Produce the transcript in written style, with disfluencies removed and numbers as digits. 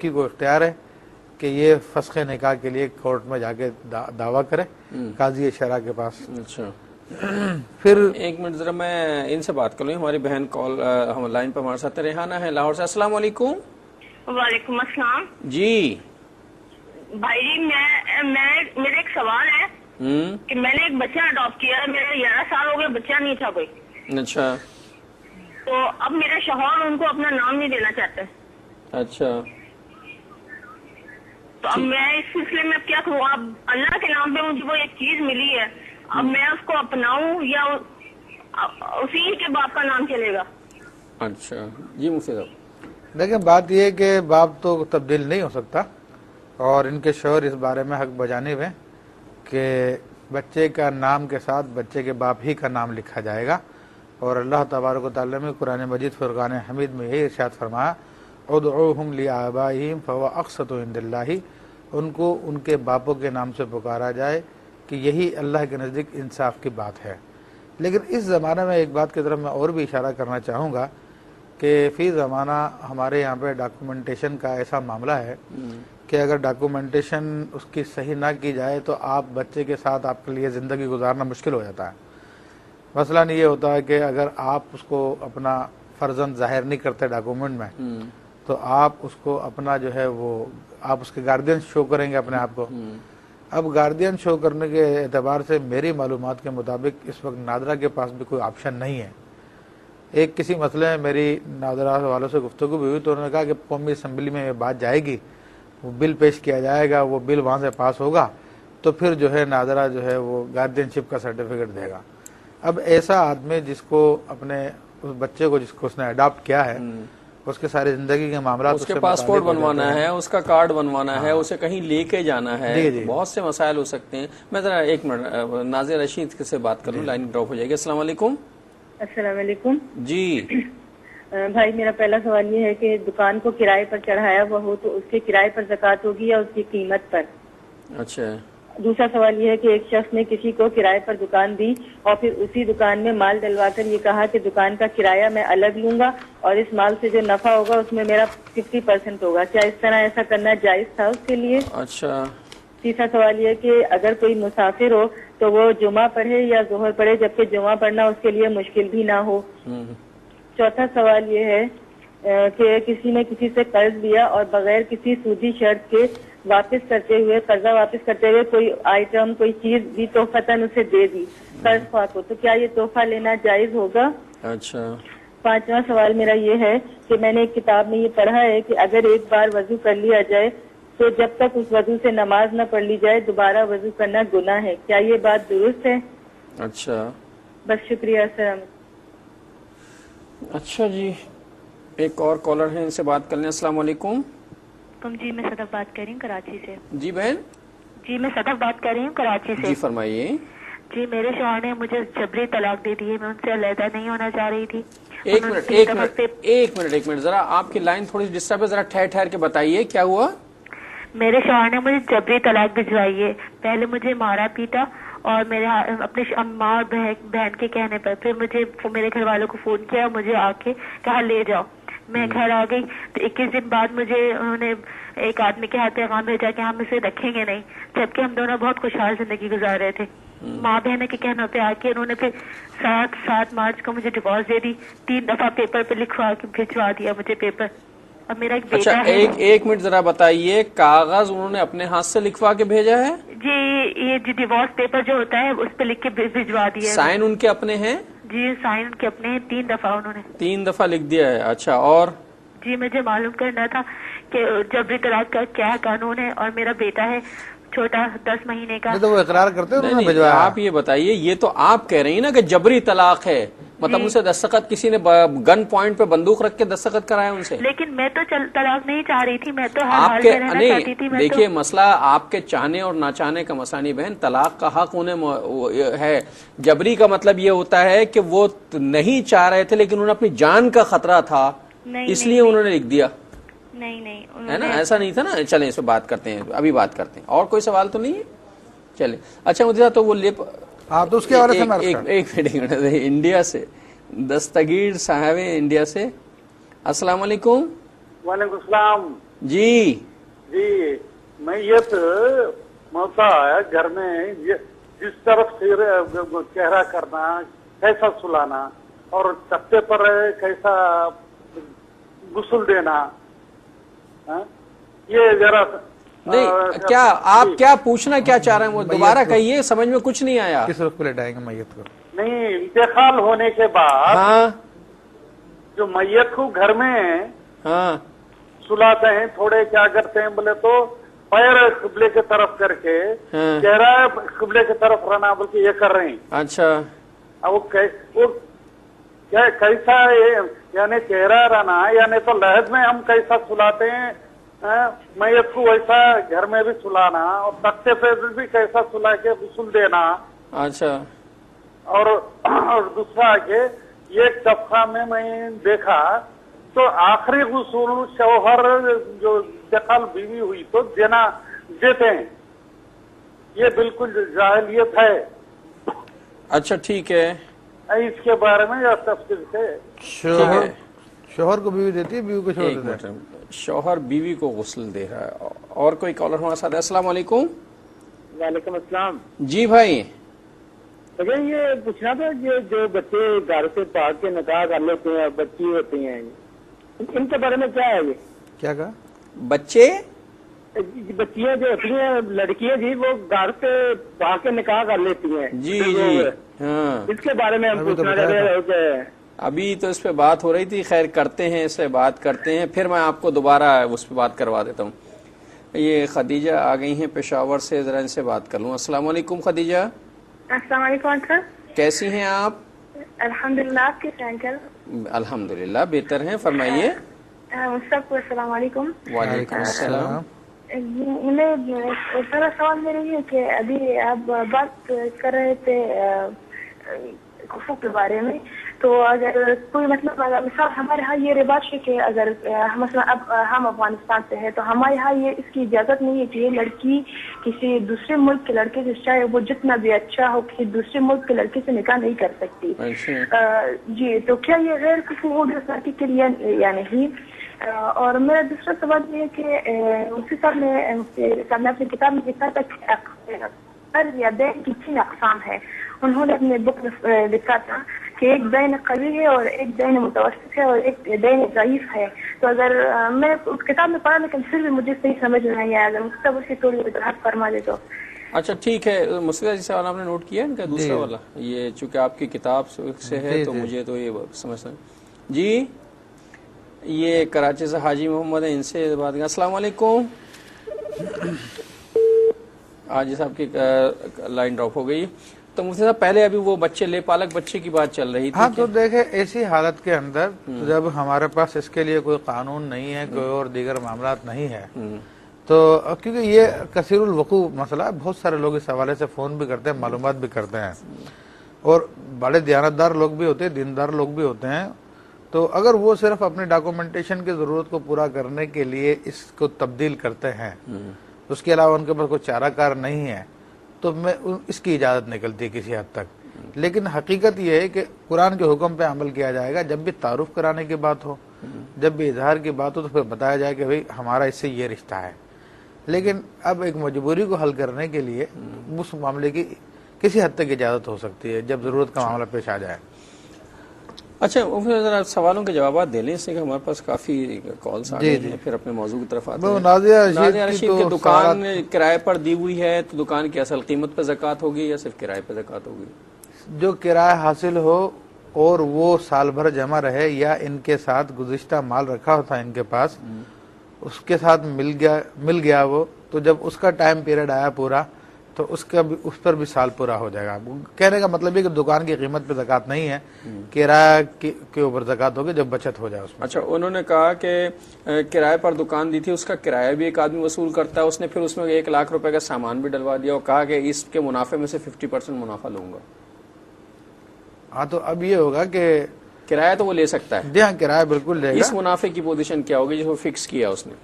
لڑکی کو اختیار ہے کہ یہ فسخ نکاح کے لیے کورٹ میں جا کے دعویٰ کرے قاضی شرع کے پاس. اچھا پھر ایک منٹ ذرا میں ان سے بات کر لوں. ہماری بہن کال ہم لائن پر ہمارے ساتھ ریحانہ ہے لاہور سے. السلام علیکم. وعلیکم السلام. جی بھائی جی میرا ایک سوال ہے کہ میں نے ایک بچہ اڈاپٹ کیا ہے. میرا 11 سال ہو گیا, بچہ نہیں تھا کوئی. اچھا تو اب میرا شوہر ان کو اپنا نام نہیں دینا چاہتے. اچھا تو اب میں اس سلسلے میں اب کیا کروں؟ اب اللہ کے نام پہ مجھے وہ ایک چیز ملی ہے, اب میں اس کو اپناؤں یا اسی کے باپ کا نام چلے گا؟ اچھا جی مفتی صاحب. دیکھیں بات یہ ہے کہ باپ تو تبدیل نہیں ہو سکتا, اور ان کے شوہر اس بارے میں حق بجانب ہیں کہ بچے کا نام کے ساتھ بچے کے باپ ہی کا نام لکھا جائے گا. اور اللہ تبارک و تعالیٰ میں قرآن مجید فرقان حمید میں یہی ارشاد فرمایا ادعوہم لآبائہم فہو اقسط عند اللہ, ان کو ان کے باپوں کے نام سے پکارا جائے کہ یہی اللہ کے نزدیک انصاف کی بات ہے. لیکن اس زمانے میں ایک بات کی طرف میں اور بھی اشارہ کرنا چاہوں گا کہ فی زمانہ ہمارے یہاں پہ ڈاکومنٹیشن کا ایسا معاملہ ہے کہ اگر ڈاکومنٹیشن اس کی صحیح نہ کی جائے تو آپ بچے کے ساتھ آپ کے لیے زندگی گزارنا مشکل ہو جاتا ہے. مثلاً یہ ہوتا ہے کہ اگر آپ اس کو اپنا فرزند ظاہر نہیں کرتے ڈاکومنٹ میں تو آپ اس کو اپنا جو ہے وہ آپ اس کے گارڈین شو کریں گے اپنے آپ کو. اب گارڈین شو کرنے کے اعتبار سے میری معلومات کے مطابق اس وقت نادرہ کے پاس بھی کوئی آپشن نہیں ہے. ایک کسی مسئلے میں میری نادرہ والوں سے گفتگو بھی ہوئی تو انہوں نے کہا کہ قومی اسمبلی میں یہ بات جائے گی, وہ بل پیش کیا جائے گا, وہ بل وہاں سے پاس ہوگا تو پھر جو ہے نادرہ جو ہے وہ گارڈین شپ کا سرٹیفکیٹ دے گا. اب ایسا آدمی جس کو اپنے اس بچے کو جس کو اس نے اڈاپٹ کیا ہے اس کے ساری زندگی کے معاملات اس کے پاسپورٹ بنوانا ہے, اس کا کارڈ بنوانا ہے, اسے کہیں لے کے جانا ہے, بہت سے مسائل ہو سکتے ہیں. میں ذرا ایک منٹ ناظر رشید سے بات کروں, لائن ڈراپ ہو جائے گی. السلام علیکم. السلام علیکم. جی بھائی میرا پہلا سوال یہ ہے کہ دکان کو کرائے پر چڑھایا ہوا ہو تو اس کے کرائے پر زکوٰۃ ہوگی یا اس کی قیمت پر؟ اچھا. دوسرا سوال یہ ہے کہ ایک شخص نے کسی کو کرائے پر دکان دی اور پھر اسی دکان میں مال ڈلوا کر یہ کہا کہ دکان کا کرایہ میں الگ لوں گا اور اس مال سے جو نفع ہوگا اس میں میرا 50% ہوگا. کیا اس طرح ایسا کرنا جائز تھا اس کے لیے؟ اچھا. تیسرا سوال یہ کہ اگر کوئی مسافر ہو تو وہ جمعہ پڑھے یا ظہر پڑھے, جبکہ جمعہ پڑھنا اس کے لیے مشکل بھی نہ ہو. چوتھا سوال یہ ہے کہ کسی نے کسی سے قرض لیا اور بغیر کسی سودی شرط کے واپس کرتے ہوئے قرضہ واپس کرتے ہوئے کوئی آئٹم کوئی چیز بھی تحفتاً اسے دے دی قرض خواہ کو, تو کیا یہ تحفہ لینا جائز ہوگا؟ اچھا. پانچواں سوال میرا یہ ہے کہ میں نے ایک کتاب میں یہ پڑھا ہے کہ اگر ایک بار وضو کر لیا جائے تو جب تک اس وضو سے نماز نہ پڑھ لی جائے دوبارہ وضو کرنا گناہ ہے. کیا یہ بات درست ہے؟ اچھا. بس شکریہ. السلام. اچھا جی ایک اور کالر ہے, ان سے بات کر لیں. السلام علیکم. جی میں صدف بات کر رہی ہوں کراچی سے. جی بہن. جی میں صدف بات کر رہی ہوں کراچی سے. جی فرمائیے. جی میرے شوہر نے مجھے جبری طلاق دے دی ہے, میں ان سے علیحدہ نہیں ہونا چاہ رہی تھی. ایک منٹ ذرا آپ کی لائن تھوڑی سی ڈسٹرب ہے, ذرا ٹھہر کے بتائیے کیا ہوا. میرے شوہر نے مجھے جبری طلاق بھجوائی ہے. پہلے مجھے مارا پیٹا اور میرے اپنے ماں اور بہن کے کہنے پر پھر مجھے میرے گھر والوں کو فون کیا, مجھے آ کے کہا لے جاؤ. میں گھر آ گئی تو 21 دن بعد مجھے انہوں نے ایک آدمی کے ہاتھ پیغام بھیجا کہ ہم اسے رکھیں گے نہیں, جبکہ ہم دونوں بہت خوشحال زندگی گزار رہے تھے. ماں بہن کے کہنے پہ آ کے انہوں نے پھر 7 مارچ کو مجھے ڈیورس دے دی. 3 دفعہ پیپر پہ لکھوا کے بھجوا دیا مجھے پیپر. اب میرا ایک بیٹا ہے. ایک منٹ ذرا بتائیے, کاغذ انہوں نے اپنے ہاتھ سے لکھوا کے بھیجا ہے؟ جی یہ جو ڈیورس پیپر جو ہوتا ہے اس پہ لکھ کے بھجوا دیا. سائن ان کے اپنے ہیں؟ جی سائن ان کے اپنے ہیں. 3 دفعہ انہوں نے 3 دفعہ لکھ دیا ہے. اچھا اور؟ جی مجھے معلوم کرنا تھا کہ جبری طلاق کا کیا قانون ہے, اور میرا بیٹا ہے چھوٹا 10 مہینے کا. تو وہ اقرار کرتے ہیں. آپ یہ بتائیے, یہ تو آپ کہہ رہی ہیں نا کہ جبری طلاق ہے, مطلب ان سے دستخط کسی نے گن پوائنٹ پہ بندوق رکھ کے دستخط کرایا ان سے؟ لیکن میں تو طلاق نہیں چاہ رہی تھی, میں تو ہر حال میں رہنا چاہتی تھی. دیکھیے مسئلہ آپ کے چاہنے اور نہ چاہنے کا مسئلہ نہیں بہن, طلاق کا حق انہیں ہے. جبری کا مطلب یہ ہوتا ہے کہ وہ نہیں چاہ رہے تھے لیکن انہیں اپنی جان کا خطرہ تھا اس لیے انہوں نے لکھ دیا. نہیں ہے نا, ایسا نہیں تھا نا. چلیں اس پہ بات کرتے ہیں, ابھی بات کرتے ہیں. اور کوئی سوال تو نہیں ہے؟ چلیں اچھا مجھے تو وہ لپ تو اس کے حوالے سے ایک منٹ انڈیا سے دستگیر صاحب انڈیا سے. السلام علیکم. وعلیکم السلام. جی جی میت موتا ہے گھر میں، جس طرف سے چہرہ کرنا، کیسا سلانا اور تختے پر کیسا غسل دینا، یہ ذرا نہیں کیا آپ کیا پوچھنا کیا چاہ رہے ہیں وہ دوبارہ کہیے، سمجھ میں کچھ نہیں آیا. کس رخ پہ لٹائیں گے میت کو؟ نہیں، انتقال ہونے کے بعد ہاں جو میت کو گھر میں ہاں سلاتے ہیں، تھوڑے کیا کرتے ہیں بولے تو پیر قبلے کی طرف کر کے ہاں. چہرہ قبلے کی طرف رہنا بول کے یہ کر رہے ہیں. اچھا اب وہ کیسا یعنی چہرہ رہنا، یعنی تو لحد میں ہم کیسا سلاتے ہیں میت کو ویسا گھر میں بھی سلانا، اور تختے پہ بھی کیسا سلا کے غسل دینا. اچھا اور دوسرا کہ ایک دفعہ میں دیکھا تو آخری غسل شوہر جو انتقال بیوی ہوئی تو دیتے ہیں، یہ بالکل جاہلیت ہے. اچھا ٹھیک ہے. اس کے بارے میں یا تفصیل سے شوہر کو بیوی دیتی ہے، بیوی کو شوہر دیتا ہے. شوہر بیوی کو غسل دے رہا ہے. اور کوئی کالر ہمارے ساتھ ہے. السلام علیکم. وعلیکم السلام. جی بھائی اگر یہ پوچھنا تھا جو بچے گھر سے پاک کے نکاح کر لیتے ہیں، بچی ہوتی ہیں، ان کے بارے میں کیا ہے؟ یہ کیا کہا؟ بچیاں جو ہوتی ہیں لڑکیاں جی، وہ گھر سے پاک کے نکاح کر لیتی ہیں. جی جی ہاں، اس کے بارے میں ہم پوچھنا چاہتے ہیں کہ ابھی تو اس پہ بات ہو رہی تھی. خیر کرتے ہیں، اس سے بات کرتے ہیں، پھر میں آپ کو دوبارہ اس پہ بات کروا دیتا ہوں. یہ خدیجہ آ گئی ہیں پشاور سے، ذرا ان سے بات کر لوں. السلام علیکم خدیجہ. السلام علیکم انکل. کیسی ہیں آپ؟ الحمدللہ. آپ کیسے ہیں انکل؟ الحمدللہ بہتر ہیں. فرمائیے. سب کو السلام علیکم. وعلیکم السلام. پہلا سوال میرا یہ ہے کہ ابھی آپ بات کر رہے تھے کفو کے بارے میں، تو اگر کوئی مطلب مثال ہمارے یہاں یہ رواج ہے کہ اگر مثلا اب ہم افغانستان سے ہیں تو ہمارے یہاں یہ اس کی اجازت نہیں ہے کہ یہ لڑکی کسی دوسرے ملک کے لڑکے سے، چاہے وہ جتنا بھی اچھا ہو، کسی دوسرے ملک کے لڑکے سے نکاح نہیں کر سکتی. جی تو کیا یہ غیر کفو ہو گیا لڑکی کے لیے یا نہیں؟ اور میرا دوسرا سوال یہ ہے کہ مفتی صاحب نے اپنی کتاب میں لکھا تھا کہ قرض یا دین کی 3 اقسام ہے. انہوں نے اپنے بک میں لکھا تھا کہ ایک دین قوی ہے، اور ایک دین متوسط ہے، اور ایک دین ضعیف ہے. تو اگر میں اس کتاب میں پڑھا لیکن پھر بھی مجھے صحیح سمجھ نہیں آیا، اگر مجھ سے اس کی تھوڑی وضاحت فرما دے تو. اچھا ٹھیک ہے. مسئلہ جیسے والا آپ نے نوٹ کیا ان کا دوسرا والا، یہ چونکہ آپ کی کتاب سے ہے تو مجھے تو یہ سمجھنا. جی یہ کراچی سے حاجی محمد ہیں، ان سے بات کریں. السلام علیکم. حاجی صاحب کی لائن ڈراپ ہو گئی. تو مفتی صاحب پہلے ابھی وہ بچے لے پالک بچے کی بات چل رہی تھی. ہاں تو دیکھیں ایسی حالت کے اندر جب ہمارے پاس اس کے لیے کوئی قانون نہیں ہے، کوئی اور دیگر معاملات نہیں ہے، تو کیونکہ یہ کثیر الوقوع مسئلہ ہے، بہت سارے لوگ اس حوالے سے فون بھی کرتے ہیں، معلومات بھی کرتے ہیں، اور بڑے دیانتدار لوگ بھی ہوتے ہیں، دیندار لوگ بھی ہوتے ہیں. تو اگر وہ صرف اپنی ڈاکومنٹیشن کی ضرورت کو پورا کرنے کے لیے اس کو تبدیل کرتے ہیں، اس کے علاوہ ان کے پاس کوئی چارہ کار نہیں ہے، تو میں اس کی اجازت نکلتی ہے کسی حد تک. لیکن حقیقت یہ ہے کہ قرآن کے حکم پہ عمل کیا جائے گا. جب بھی تعارف کرانے کی بات ہو، جب بھی اظہار کی بات ہو، تو پھر بتایا جائے کہ بھئی ہمارا اس سے یہ رشتہ ہے. لیکن اب ایک مجبوری کو حل کرنے کے لیے اس معاملے کی کسی حد تک اجازت ہو سکتی ہے جب ضرورت کا معاملہ پیش آ جائے. اچھا ذرا سوالوں کے جوابات دے لیں، اس سے کہ ہمارے پاس کافی کالز آ گئے ہیں، پھر اپنے موضوع کی طرف آتے ہیں. نازیہ رشید کی دکان کرائے پر دی ہوئی ہے، تو دکان کی اصل قیمت پہ زکوٰۃ ہوگی یا صرف کرائے پہ زکوٰۃ ہوگی؟ جو کرایہ حاصل ہو اور وہ سال بھر جمع رہے، یا ان کے ساتھ گزشتہ مال رکھا ہوتا ہے ان کے پاس، اس کے ساتھ مل گیا وہ، تو جب اس کا ٹائم پیریڈ آیا پورا تو اس پر بھی سال پورا ہو جائے گا. کہنے کا مطلب ہے کہ دکان کی قیمت پہ زکوٰۃ نہیں ہے، کرایہ کے اوپر زکوٰۃ ہوگی جب بچت ہو جائے اس میں. اچھا انہوں نے کہا کہ کرائے پر دکان دی تھی، اس کا کرایہ بھی ایک آدمی وصول کرتا ہے، اس نے پھر اس میں 1 لاکھ روپے کا سامان بھی ڈلوا دیا اور کہا کہ اس کے منافع میں سے 50% منافع لوں گا. ہاں تو اب یہ ہوگا کہ کرایہ تو وہ لے سکتا ہے. جی ہاں کرایہ بالکل لے گا. اس منافع کی پوزیشن کیا ہوگی جو فکس کیا اس نے؟